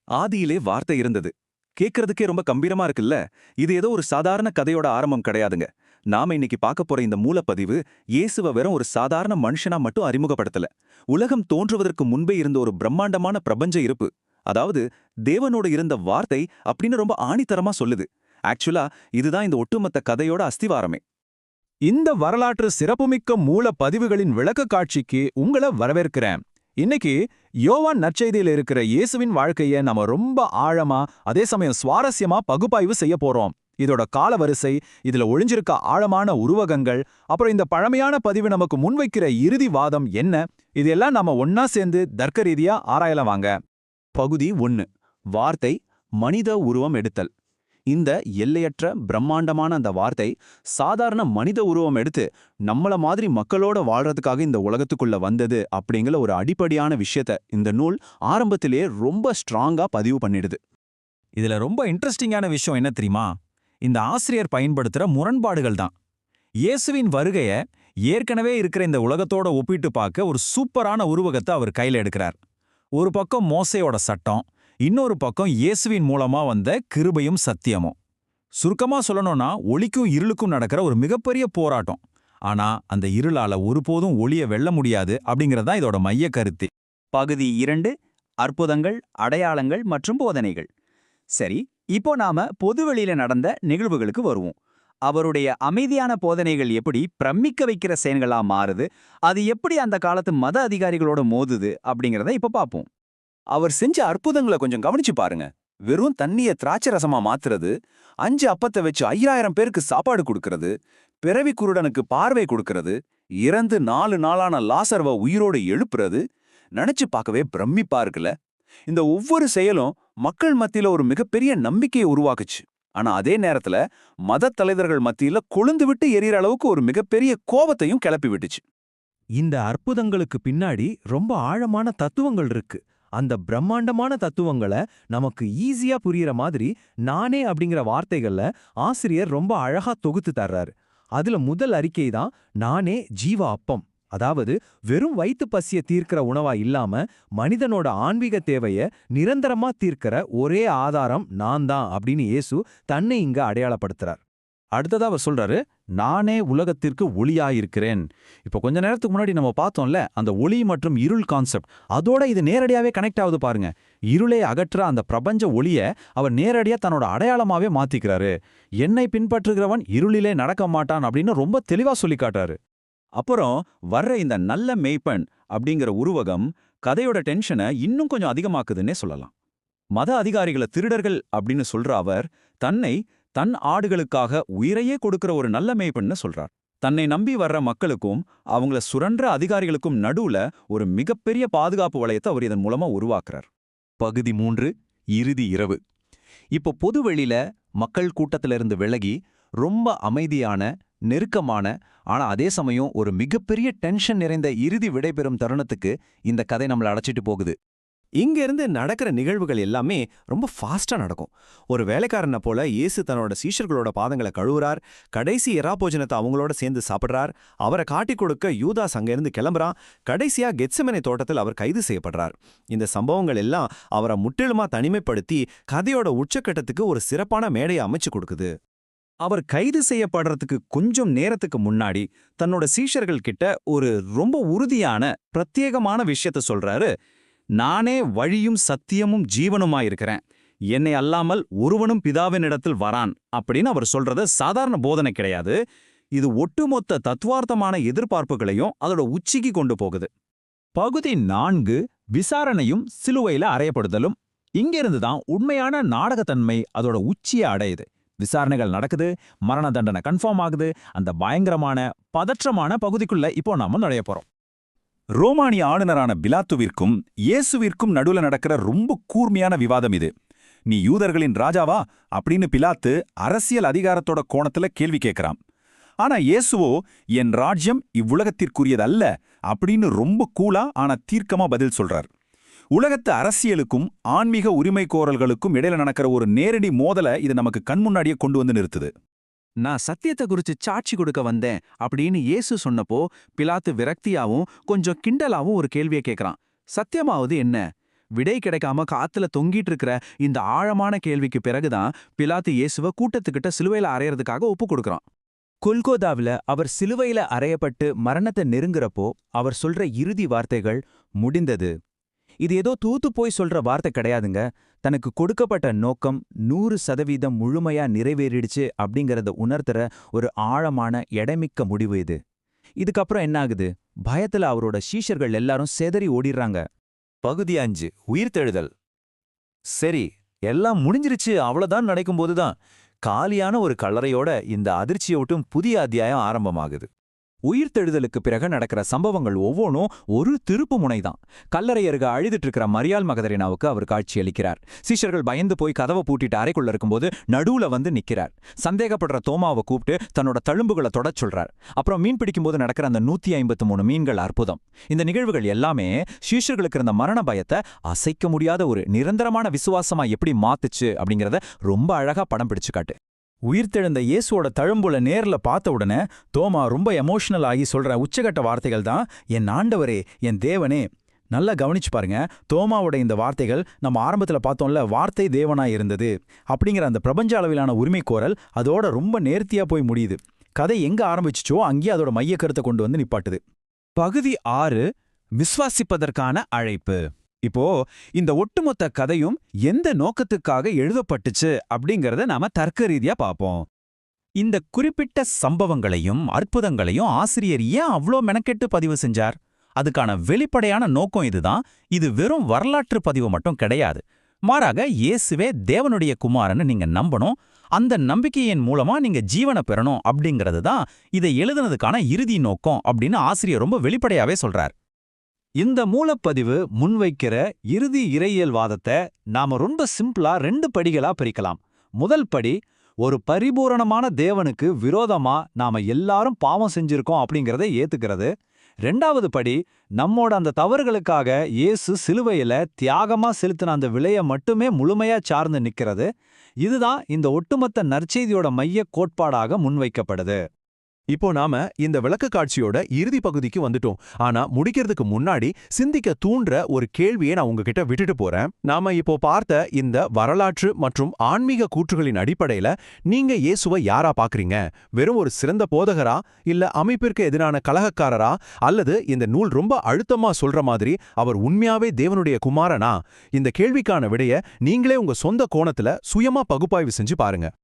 ஆதியிலே வார்த்தை இருந்தது. கேட்கறதுக்கே ரொம்ப கம்பீரமா இருக்குல்ல. இது ஏதோ ஒரு சாதாரண கதையோட ஆரம்பம் கிடையாதுங்க. நாம இன்னைக்கு பார்க்க போற இந்த மூலப்பதிவு இயேசுவ வெறும் ஒரு சாதாரண மனுஷனா மட்டும் அறிமுகப்படுத்தல. உலகம் தோன்றுவதற்கு முன்பே இருந்த ஒரு பிரம்மாண்டமான பிரபஞ்ச இருப்பு. அதாவது தேவனோடு இருந்த வார்த்தை அப்படின்னு ரொம்ப ஆணித்தரமா சொல்லுது. ஆக்சுவலா இதுதான் இந்த ஒட்டுமொத்த கதையோட அஸ்திவாரமே. இந்த வரலாற்று சிறப்புமிக்க மூல பதிவுகளின் விளக்க காட்சிக்கு உங்களை வரவேற்கிறேன். இன்னைக்கு யோவான் நற்செய்தியில் இருக்கிற இயேசுவின் வாழ்க்கைய நாம ரொம்ப ஆழமா அதே சமயம் சுவாரஸ்யமா பகுப்பாய்வு செய்ய போறோம். இதோட காலவரிசை, இதுல ஒளிஞ்சிருக்க ஆழமான உருவகங்கள், அப்புறம் இந்த பழமையான பதிவு நமக்கு முன்வைக்கிற இறுதி வாதம் என்ன, இதெல்லாம் நாம ஒன்னா சேர்ந்து தர்க்க ரீதியா ஆராயலாம் வாங்க. பகுதி 1. வார்த்தை மனித உருவம் எடுத்தல். இந்த எல்லையற்ற பிரம்மாண்டமான அந்த வார்த்தை சாதாரண மனித உருவம் எடுத்து நம்மள மாதிரி மக்களோட வாழ்றதுக்காக இந்த உலகத்துக்குள்ள வந்தது அப்படிங்கிற ஒரு அடிப்படையான விஷயத்த இந்த நூல் ஆரம்பத்திலே ரொம்ப ஸ்ட்ராங்கா பதிவு பண்ணிடுது. இதுல ரொம்ப இன்ட்ரெஸ்டிங்கான விஷயம் என்ன தெரியுமா? இந்த ஆசிரியர் பயன்படுத்துற முரண்பாடுகள் தான். இயேசுவின் வருகைய ஏற்கனவே இருக்கிற இந்த உலகத்தோட ஒப்பிட்டு பார்க்க ஒரு சூப்பரான உருவகத்தை அவர் கையில எடுக்கிறார். ஒரு பக்கம் மோசேயோட சட்டம், இன்னொரு பக்கம் இயேசுவின் மூலமா வந்த கிருபையும் சத்தியமும். சுருக்கமா சொல்லணும்னா ஒளிக்கும் இருளுக்கும் நடக்கிற ஒரு மிகப்பெரிய போராட்டம். ஆனா அந்த இருளால ஒருபோதும் ஒளிய வெல்ல முடியாது அப்படிங்கறதா இதோட மைய கருத்து. பகுதி 2. அற்புதங்கள், அடையாளங்கள் மற்றும் போதனைகள். சரி, இப்போ நாம பொதுவெளியில நடந்த நிகழ்வுகளுக்கு வருவோம். அவருடைய அமைதியான போதனைகள் எப்படி பிரமிக்க வைக்கிற செயல்களா மாறுது, அது எப்படி அந்த காலத்து மத அதிகாரிகளோட மோதுது அப்படிங்கறத இப்ப பாப்போம். அவர் செஞ்ச அற்புதங்களை கொஞ்சம் கவனிச்சு பாருங்க. வெறும் தண்ணிய திராட்சை ரசமா மாத்துறது, 5 அப்பத்தை வச்சு 5000 பேருக்கு சாப்பாடு கொடுக்கறது, பிறவி குருடனுக்கு பார்வை கொடுக்கறது, இறந்து 4 நாளான லாசர்வ உயிரோடு எழுப்புறது, நினைச்சு பார்க்கவே பிரமிப்பா இருக்குல்ல. இந்த ஒவ்வொரு செயலும் மக்கள் மத்தியில ஒரு மிகப்பெரிய நம்பிக்கையை உருவாக்குச்சு. ஆனா அதே நேரத்துல மத தலைவர்கள் மத்தியில கொழுந்து விட்டு எரியற அளவுக்கு ஒரு மிகப்பெரிய கோபத்தையும் கிளப்பி விட்டுச்சு. இந்த அற்புதங்களுக்கு பின்னாடி ரொம்ப ஆழமான தத்துவங்கள் இருக்கு. அந்த பிரம்மாண்டமான தத்துவங்களை நமக்கு ஈஸியா புரியுற மாதிரி நானே அப்படிங்கிற வார்த்தைகள்ல ஆசிரியர் ரொம்ப அழகா தொகுத்து தர்றாரு. அதுல முதல் அறிக்கை தான் நானே ஜீவ அப்பம். அதாவது வெறும் வயிற்று பசிய தீர்க்கிற உணவா இல்லாம மனிதனோட ஆன்மீக தேவைய நிரந்தரமா தீர்க்கிற ஒரே ஆதாரம் நான் தான் அப்படின்னு இயேசு தன்னை இங்க அடையாளப்படுத்துறார். அடுத்ததா அவர் சொல்றாரு, நானே உலகத்திற்கு ஒளியாயிருக்கிறேன். இப்போ கொஞ்ச நேரத்துக்கு முன்னாடி நம்ம பார்த்தோம்ல அந்த ஒளி மற்றும் இருள் கான்செப்ட், அதோட இது நேரடியாவே கனெக்ட் ஆகுது பாருங்க. இருளை அகற்ற அந்த பிரபஞ்ச ஒளிய அவர் நேரடியா தன்னோட அடையாளமாவே மாத்திக்கிறாரு. என்னை பின்பற்றுகிறவன் இருளிலே நடக்க மாட்டான் அப்படின்னு ரொம்ப தெளிவா சொல்லி காட்டுறாரு. அப்புறம் வர்ற இந்த நல்ல மேய்ப்பன் அப்படிங்கிற உருவகம் கதையோட டென்ஷனை இன்னும் கொஞ்சம் அதிகமாக்குதுன்னே சொல்லலாம். மத அதிகாரிகளை திருடர்கள் அப்படின்னு சொல்ற அவர் தன்னை தன் ஆடுகளுக்காக உயிரையே கொடுக்கிற ஒரு நல்ல மேய்ப்பன்னு சொல்றார். தன்னை நம்பி வர்ற மக்களுக்கும் அவங்கள சுரன்ற அதிகாரிகளுக்கும் நடுவுல ஒரு மிகப்பெரிய பாதுகாப்பு வளையத்தை அவர் இதன் மூலமா உருவாக்குறார். பகுதி 3. இறுதி இரவு. இப்போ பொதுவெளியில மக்கள் கூட்டத்திலிருந்து விலகி ரொம்ப அமைதியான, நெருக்கமான, ஆனா அதே சமயம் ஒரு மிகப்பெரிய டென்ஷன் நிறைந்த இறுதி விடைபெறும் தருணத்துக்கு இந்த கதை நம்மளை அழைச்சிட்டு போகுது. இங்க இருந்து நடக்கிற நிகழ்வுகள் எல்லாமே ரொம்ப ஃபாஸ்டா நடக்கும். ஒரு வேலைக்காரனை போல இயேசு தன்னோட சீஷர்களோட பாதங்களை கழுவுறார். கடைசி எராபோஜனத்தை அவங்களோட சேர்ந்து சாப்பிடுறார். அவரை காட்டிக் கொடுக்க யூதாஸ் அங்கிருந்து கிளம்புறான். கடைசியா கெத்செமனே தோட்டத்தில் அவர் கைது செய்யப்படுறார். இந்த சம்பவங்கள் எல்லாம் அவரை முற்றிலுமா தனிமைப்படுத்தி கதையோட உச்சக்கட்டத்துக்கு ஒரு சிறப்பான மேடையை அமைச்சு கொடுக்குது. அவர் கைது செய்யப்படுறதுக்கு கொஞ்சம் நேரத்துக்கு முன்னாடி தன்னோட சீஷர்கள் கிட்ட ஒரு ரொம்ப உறுதியான பிரத்யேகமான விஷயத்த சொல்றாரு. நானே வழியும் சத்தியமும் ஜீவனுமாயிருக்கிறேன், என்னை அல்லாமல் ஒருவனும் பிதாவினிடத்தில் வரான் அப்படின்னு அவர் சொல்றது சாதாரண போதனை கிடையாது. இது ஒட்டுமொத்த தத்துவார்த்தமான எதிர்பார்ப்புகளையும் அதோட உச்சிக்கு கொண்டு போகுது. பகுதி 4. விசாரணையும் சிலுவையில அறையப்படுதலும். இங்கிருந்து தான் உண்மையான நாடகத்தன்மை அதோட உச்சியை அடையுது. விசாரணைகள் நடக்குது, மரண தண்டனை கன்ஃபார்ம் ஆகுது. அந்த பயங்கரமான பதற்றமான பகுதிக்குள்ள இப்போ நாம நுழைய போறோம். ரோமானிய ஆளுநரான பிலாத்துவிற்கும் இயேசுவிற்கும் நடுவுல நடக்கிற ரொம்ப கூர்மையான விவாதம் இது. நீ யூதர்களின் ராஜாவா அப்படின்னு பிலாத்து அரசியல் அதிகாரத்தோட கோணத்துல கேள்வி கேட்கிறான். ஆனா இயேசுவோ என் ராஜ்யம் இவ்வுலகத்திற்குரியதல்ல அப்படின்னு ரொம்ப கூலா ஆனா தீர்க்கமா பதில் சொல்றார். உலகத்து அரசியலுக்கும் ஆன்மீக உரிமை கோரல்களுக்கும் இடையில நடக்கிற ஒரு நேரடி மோதலை இது நமக்கு கண்முன்னாடியே கொண்டு வந்து நிறுத்துது. நான் சத்தியத்தை குறிச்சு சாட்சி கொடுக்க வந்தேன் அப்படின்னு இயேசு சொன்னப்போ பிலாத்து விரக்தியாவும் கொஞ்சம் கிண்டலாவும் ஒரு கேள்வியை கேட்கறான். சத்தியமாவது என்ன? விடை கிடைக்காம காத்துல தொங்கிட்டு இருக்கிற இந்த ஆழமான கேள்விக்கு பிறகுதான் பிலாத்து இயேசுவ கூட்டத்துக்கிட்ட சிலுவையில அறையறதுக்காக ஒப்பு கொடுக்கறான். கொல்கோதாவில அவர் சிலுவையில அறையப்பட்டு மரணத்தை நெருங்குறப்போ அவர் சொல்ற இறுதி வார்த்தைகள் முடிந்தது. இது ஏதோ தூத்து போய் சொல்ற வார்த்தை கிடையாதுங்க. தனக்கு கொடுக்கப்பட்ட நோக்கம் 100% முழுமையா நிறைவேறிடுச்சு அப்படிங்கறத உணர்த்துற ஒரு ஆழமான எடைமிக்க முடிவு இது. இதுக்கப்புறம் என்ன ஆகுது? பயத்துல அவரோட சீஷர்கள் எல்லாரும் செதறி ஓடிடுறாங்க. பகுதி 5 உயிர்த்தெழுதல். சரி, எல்லாம் முடிஞ்சிருச்சு அவ்வளவுதான் நடக்கும்போதுதான் காலியான ஒரு கல்லறையோட இந்த அதிர்ச்சியூட்டும் புதிய அத்தியாயம் ஆரம்பமாகுது. உயிர்த்தெழுதலுக்கு பிறகு நடக்கிற சம்பவங்கள் ஒவ்வொன்றும் ஒரு திருப்பு முனைதான். கல்லறை அருகே அழுதுட்டு இருக்கிற மரியாள் மகதலேனாவுக்கு அவர் காட்சியளிக்கிறார். சீஷர்கள் பயந்து போய் கதவை பூட்டிட்டு அறைக்குள்ள இருக்கும்போது நடுவுல வந்து நிக்கிறார். சந்தேகப்படுற தோமாவை கூப்பிட்டு தன்னோட தழும்புகளை தொடச் சொல்றார். அப்புறம் மீன் பிடிக்கும்போது நடக்கிற அந்த 153 மீன்கள் அற்புதம். இந்த நிகழ்வுகள் எல்லாமே சீஷர்களுக்கு இருந்த மரண பயத்தை அசைக்க முடியாத ஒரு நிரந்தரமான விசுவாசமா எப்படி மாத்துச்சு அப்படிங்கறத ரொம்ப அழகா படம் பிடிச்சு காட்டு. உயிர்த்தெழுந்த இயேசுவோட தழும்புல நேர்ல பார்த்த உடனே தோமா ரொம்ப எமோஷனல் ஆகி சொல்ற உச்சகட்ட வார்த்தைகள் தான், என் ஆண்டவரே, என் தேவனே. நல்லா கவனிச்சு பாருங்க, தோமாவோட இந்த வார்த்தைகள் நம்ம ஆரம்பத்துல பார்த்தோம்ல, வார்த்தை தேவனாய் இருந்தது அப்படிங்கிற அந்த பிரபஞ்ச அளவிலான உரிமை கோரல் அதோட ரொம்ப நேர்த்தியா போய் முடியுது. கதை எங்க ஆரம்பிச்சுச்சோ அங்கேயே அதோட மைய கருத்தை கொண்டு வந்து நிப்பாட்டுது. பகுதி 6 விசுவாசிப்பதற்கான அழைப்பு. இப்போ இந்த ஒட்டுமொத்த கதையும் எந்த நோக்கத்துக்காக எழுதப்பட்டுச்சு அப்படிங்கறத நாம தர்க்க ரீதியா பார்ப்போம். இந்த குறிப்பிட்ட சம்பவங்களையும் அற்புதங்களையும் ஆசிரியர் ஏன் அவ்ளோ மெனக்கெட்டு பதிவு செஞ்சார்? அதுக்கான வெளிப்படையான நோக்கம் இதுதான். இது வெறும் வரலாற்று பதிவு மட்டும் கிடையாது. மாறாக இயேசுவே தேவனுடைய குமாரன்னு நீங்க நம்பணும், அந்த நம்பிக்கையின் மூலமா நீங்க ஜீவனை பெறணும் அப்படிங்கிறது தான் இதை எழுதுனதுக்கான இறுதி நோக்கம் அப்படின்னு ஆசிரியர் ரொம்ப வெளிப்படையாவே சொல்றார். இந்த மூலப்பதிவு முன்வைக்கிற இறுதி இறையியல்வாதத்தை நாம ரொம்ப சிம்பிளா 2 படிகளா பிரிக்கலாம். முதல் படி, ஒரு பரிபூரணமான தேவனுக்கு விரோதமா நாம எல்லாரும் பாவம் செஞ்சிருக்கோம் அப்படிங்கறதை ஏத்துக்கிறது. 2வது படி, நம்மோட அந்த தவறுகளுக்காக இயேசு சிலுவையில தியாகமா செலுத்தின அந்த விலையை மட்டுமே முழுமையா சார்ந்து நிக்கிறது. இதுதான் இந்த ஒட்டுமொத்த நற்செய்தியோட மைய கோட்பாடாக முன்வைக்கப்படுது. இப்போ நாம இந்த விளக்க காட்சியோட இறுதி பகுதிக்கு வந்துட்டோம். ஆனா முடிக்கிறதுக்கு முன்னாடி சிந்திக்க தூண்டுற ஒரு கேள்வியை நான் உங்ககிட்ட விட்டுட்டு போறேன். நாம இப்போ பார்த்த இந்த வரலாற்று மற்றும் ஆன்மீக கூற்றுகளின் அடிப்படையில நீங்க இயேசுவை யாரா பாக்குறீங்க? வெறும் ஒரு சிறந்த போதகரா, இல்ல அமைப்பிற்கு எதிரான கலகக்காரரா, அல்லது இந்த நூல் ரொம்ப அழுத்தமா சொல்ற மாதிரி அவர் உண்மையாவே தேவனுடைய குமாரனா? இந்த கேள்விக்கான விடைய நீங்களே உங்க சொந்த கோணத்துல சுயமா பகுப்பாய்வு செஞ்சு பாருங்க.